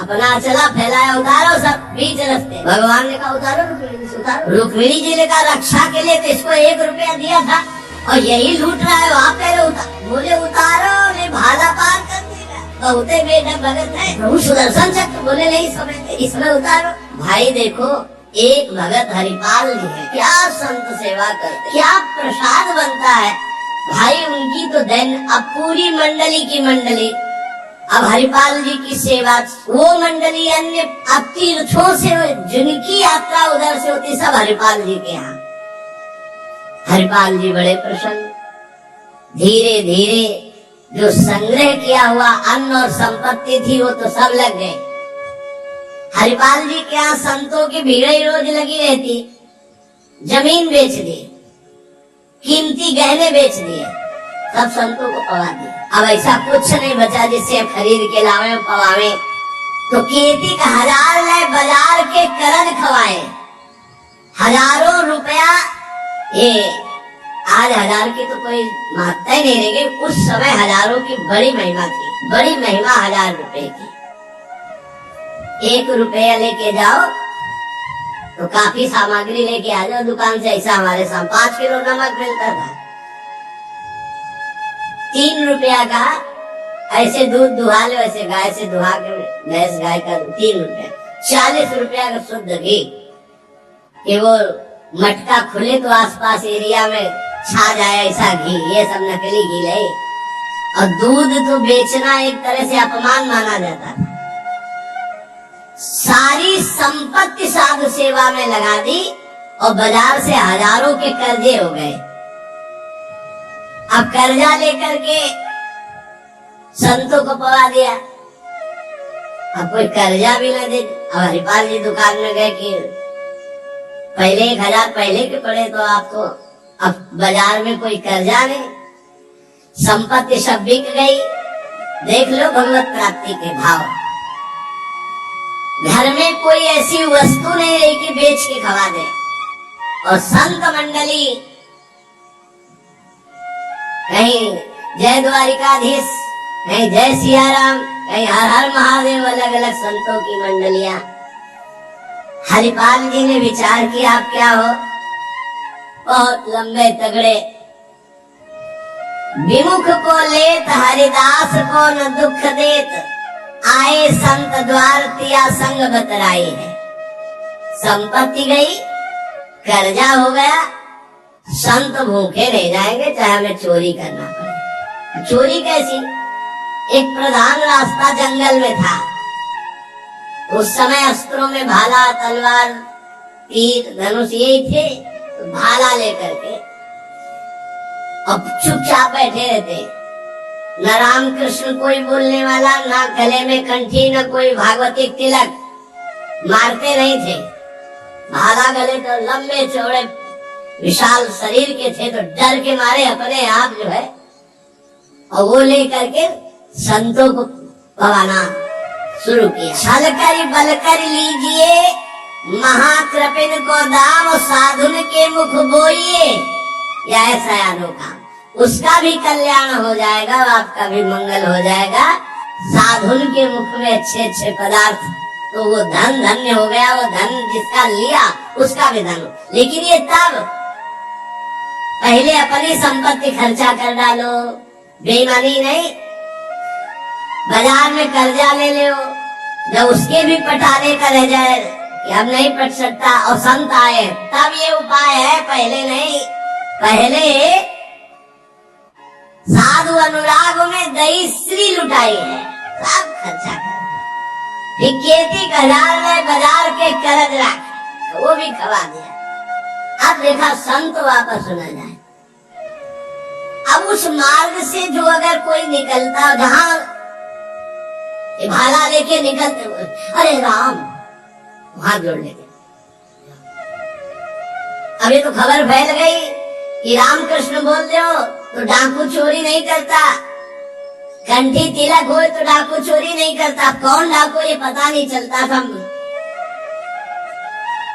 अपना चला फैलाया, उतारो सब बीच रास्ते। भगवान ने कहा उतारो, रुक्मिणी से उतारो। रुक्मिणी जी ने कहा रक्षा के लिए तो इसको 1 रुपया दिया था और यही लूट रहा है, वहाँ पे बोले उतारो, ने भाला पार कर देगा। बहुते बेटा भगत है, प्रभु सुदर्शन चक्र बोले नहीं समझते, इसमें उतारो। भाई देखो, एक भगत हरिपाल जी है, क्या संत सेवा करते, क्या प्रसाद बनता है भाई उनकी तो दिन। अब पूरी मंडली की मंडली, अब हरिपाल जी की सेवा, वो मंडली अन्य अब तीर्थों से जिनकी यात्रा उधर से होती सब हरिपाल जी के यहाँ। हरिपाल जी बड़े प्रसन्न, धीरे धीरे जो संग्रह किया हुआ अन्न और संपत्ति थी वो तो सब लग गए। हरिपाल जी के यहाँ संतों की भीड़ ही रोज लगी रहती, जमीन बेच दी, कीमती गहने बेच दिए, सब संतों को पवा दिए। अब ऐसा कुछ नहीं बचा जिससे खरीद के लावे पवावे, तो खेती का 1000 ले बाजार के करज खवाए, हजारों रुपया। ये आज 1000 की तो कोई महत्ता ही नहीं रहेगी, उस समय हजारों की बड़ी महिमा थी, बड़ी महिमा 1000 रुपए की। 1 रुपया लेके जाओ तो काफी सामग्री लेके आ जाओ दुकान से। ऐसा हमारे सामने 5 किलो नमक मिलता था, 3 रुपया का ऐसे दूध दुहा लो, ऐसे गाय से दुहा के भैंस गाय का 3 रुपया। 40 रुपया का शुद्ध घी, कि वो मटका खुले तो आसपास एरिया में छा जाए ऐसा घी, ये सब नकली घी ले। और दूध तो बेचना एक तरह से अपमान माना जाता था। सारी संपत्ति साधु सेवा में लगा दी और बाजार से हजारों के कर्जे हो गए। अब कर्जा लेकर के संतों को पवा दिया, अब कोई कर्जा भी न दे। अब हरिपाल जी दुकान में गए कि पहले 1000 पहले के पड़े तो आपको, अब बाजार में कोई कर्जा नहीं, संपत्ति सब बिक गई। देख लो भगवत प्राप्ति के भाव। घर में कोई ऐसी वस्तु नहीं रही कि बेच के खवा दे। और संत मंडली कहीं जय द्वारिकाधीश, कहीं जय सियाराम, कहीं हर हर महादेव, अलग अलग संतों की मंडलियां। हरिपाल जी ने विचार किया आप क्या हो, बहुत लंबे तगड़े, विमुख को लेत हरिदास को न दुख देत, आए संत द्वार तिया संग बतराई है। संपत्ति गई, कर्जा हो गया, संत भूखे रह जाएंगे चाहे हमें चोरी करना पड़े। चोरी कैसी, एक प्रधान रास्ता जंगल में था, उस समय अस्त्रों में भाला तलवार तीर धनुष यही थे, तो भाला लेकर के अब चुपचाप बैठे रहते, न राम कृष्ण कोई बोलने वाला, ना गले में कंठी, न कोई भागवती तिलक, मारते नहीं थे। भाला गले तो लंबे चौड़े विशाल शरीर के थे, तो डर के मारे अपने आप जो है और वो लेकर के संतों को पवाना शुरू किया। छल कर बल कर लीजिए महाकृपिन को दाम, साधुन के मुख बोइए, या ऐसा अनोखा, उसका भी कल्याण हो जाएगा, आपका भी मंगल हो जाएगा। साधुन के मुख में अच्छे अच्छे पदार्थ, तो वो धन धन्य हो गया, वो धन जिसका लिया उसका भी धन। लेकिन ये तब, पहले अपनी संपत्ति खर्चा कर डालो, बेईमानी नहीं, बाजार में कर्जा ले लो, जब उसके भी पटाने का रह जाए कि हम नहीं पट सकता और संत आए, तब ये उपाय है, पहले नहीं। पहले साधु अनुराग में दही श्री लुटाई है, सब खर्चा कर, फिर खेती कजार में बाजार के कर्ज रख, वो भी खवा दिया। अब देखा संत वापस न जाए। अब उस मार्ग से जो अगर कोई निकलता, जहां भाला लेके निकलते हुए, अरे राम, वहां जोड़ लेते। अभी तो खबर फैल गई कि राम कृष्ण बोल दो तो डाकू चोरी नहीं करता, कंठी तिलक हो तो डाकू चोरी नहीं करता। कौन डाकू ये पता नहीं चलता था।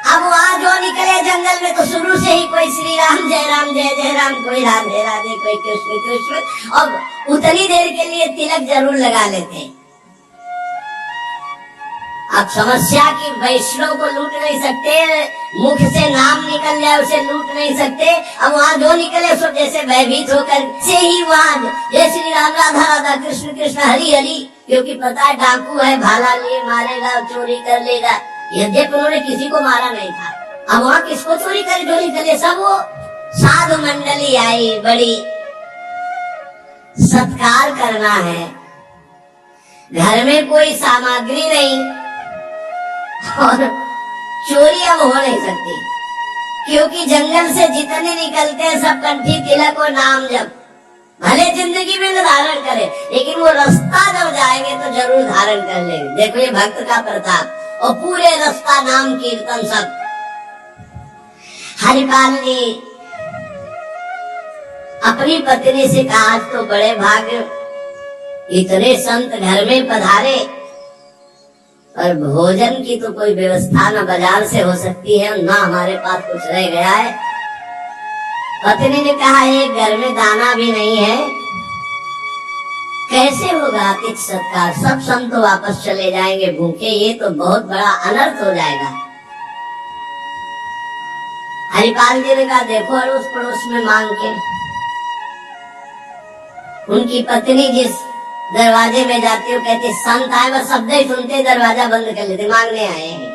अब वहाँ जो निकले जंगल में तो शुरू से ही कोई श्री राम जय जय राम, कोई राधे राधे, कोई कृष्ण कृष्ण, और उतनी देर के लिए तिलक जरूर लगा लेते। अब समस्या की वैष्णव को लूट नहीं सकते, मुख से नाम निकल जाए उसे लूट नहीं सकते। अब वहाँ जो निकले सब जैसे भयभीत होकर से ही वहाँ जय श्री राम राधा राधा कृष्ण कृष्ण हरि हरि, क्योंकि पता है डाकू है, भाला लिए मारेगा, चोरी कर लेगा। यद्यपि उन्होंने किसी को मारा नहीं था। अब वहाँ किसको चोरी करे जो निकले, सब वो साधु मंडली आई, बड़ी सत्कार करना है। घर में कोई सामग्री नहीं और चोरी अब हो नहीं सकती, क्योंकि जंगल से जितने निकलते हैं सब कंठी तिलक और नाम जप, भले जिंदगी में न धारण करे लेकिन वो रास्ता जब जाएंगे तो जरूर धारण कर लेंगे। देखो ये भक्त का प्रताप, और पूरे रास्ता नाम कीर्तन सब। हरिपाल जी अपनी पत्नी से कहा, आज तो बड़े भाग्य, इतने संत घर में पधारे और भोजन की तो कोई व्यवस्था न बाजार से हो सकती है, ना हमारे पास कुछ रह गया है। पत्नी ने कहा, एक घर में दाना भी नहीं है, कैसे होगा अतिथि सत्कार? सब संत वापस चले जाएंगे भूखे, ये तो बहुत बड़ा अनर्थ हो जाएगा। हरिपाल जी ने कहा, देखो अड़ोस पड़ोस में मांग के। उनकी पत्नी जिस दरवाजे में जाती हो कहती, संत आए बस शब्द ही सुनते दरवाजा बंद कर लेते, मांगने आए हैं।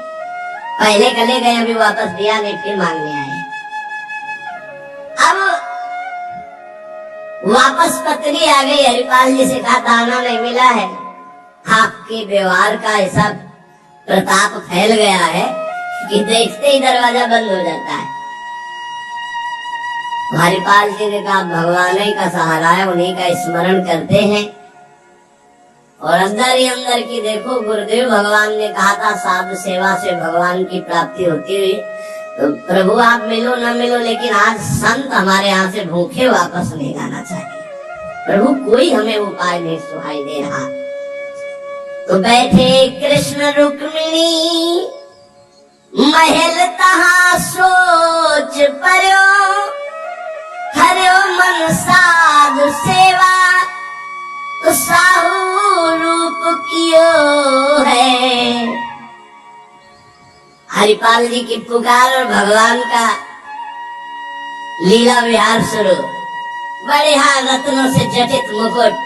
पहले चले गए, अभी वापस दिया नहीं, फिर मांगने आए। अब वापस पत्नी आ गई, हरिपाल जी से कहा, दाना नहीं मिला है। आपके व्यवहार का ऐसा प्रताप फैल गया है कि देखते ही दरवाजा बंद हो जाता है। हरिपाल जी ने कहा, भगवान ही का सहारा है, उन्हीं का स्मरण करते हैं। और अंदर ही अंदर की देखो, गुरुदेव भगवान ने कहा था साधु सेवा से भगवान की प्राप्ति होती हुई, तो प्रभु आप मिलो न मिलो, लेकिन आज संत हमारे यहाँ से भूखे वापस नहीं जाना चाहिए। प्रभु कोई हमें उपाय नहीं सुनाई दे रहा। तो बैठे कृष्ण रुक्मिणी महल तहाँ सोच पर्यो, हरियो मन साधु सेवा तो साहू रूप कियो है। हरिपाल जी की पुकार और भगवान का लीला विहार शुरू। बड़े हाथ रत्नों से जटित मुकुट,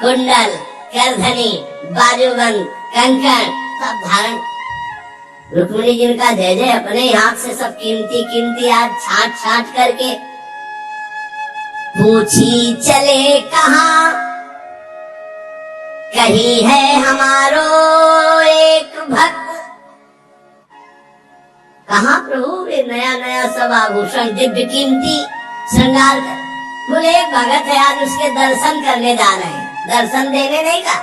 कुंडल, करधनी, बाजूबंद, कंकण सब धारण। रुक्मिणी जी का जय जय, अपने हाथ से सब कीमती कीमती आज छाट छाट करके। पूछी चले कहाँ, कहीं है हमारो एक भक्त। कहाँ प्रभु? वे नया नया सब आभूषण दिव्य कीमती श्रृंगार कर। बोले एक भगत है, आज उसके दर्शन करने जा रहे हैं। दर्शन देने नहीं का,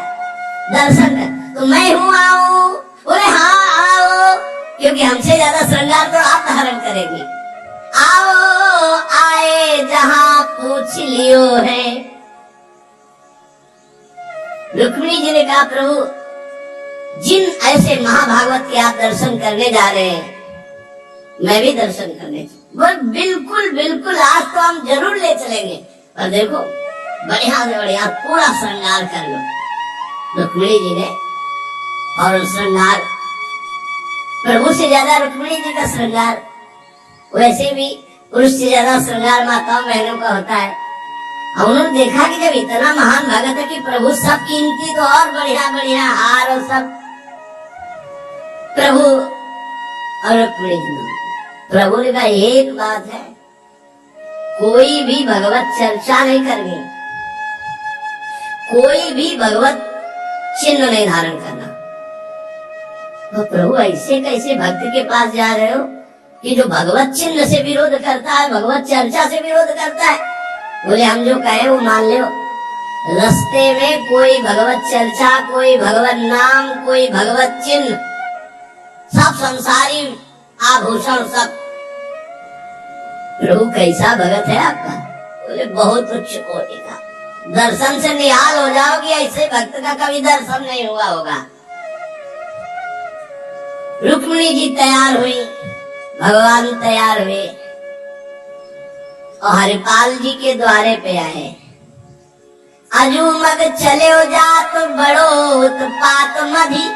दर्शन कर। तो मैं हूँ, आओ? बोले हाँ आओ, क्योंकि हमसे ज्यादा श्रृंगार तो आप धारण करेंगे। आओ आए जहाँ पूछ लियो है। रुक्मिणी जी ने कहा, प्रभु जिन ऐसे महाभागवत के आप दर्शन करने जा रहे हैं, मैं भी दर्शन करने। बोल बिल्कुल बिल्कुल, आज तो हम जरूर ले चलेंगे, पर देखो बढ़िया से बढ़िया पूरा श्रृंगार कर लो। रुक्मिणी जी ने और श्रृंगार, प्रभु से ज्यादा रुक्मिणी जी का श्रृंगार, वैसे भी पुरुष से ज्यादा श्रृंगार माताओं बहनों का होता है। और उन्होंने देखा कि जब इतना महान भगत है कि प्रभु सब कीमती, तो और बढ़िया बढ़िया हार और सब प्रभु। और रुक्मिणी जी, प्रभु ने कहा एक बात है, कोई भी भगवत चर्चा नहीं करनी, कोई भी भगवत चिन्ह नहीं धारण करना। तो प्रभु ऐसे कैसे भक्त के पास जा रहे हो कि जो भगवत चिन्ह से विरोध करता है, भगवत चर्चा से विरोध करता है? बोले हम जो कहे वो मान लो। रास्ते में कोई भगवत चर्चा, कोई भगवत नाम, कोई भगवत चिन्ह, सब संसारी आभूषण सब। प्रभु कैसा भगत है आपका? बोले बहुत उच्च कोटि का। दर्शन से निहाल हो जाओगी, ऐसे भक्त का कभी दर्शन नहीं हुआ होगा। रुक्मिणी जी तैयार हुई, भगवान तैयार हुए और हरिपाल जी के द्वारे पे आए। अजू मग चले हो जात बड़ो उत्पात मधी,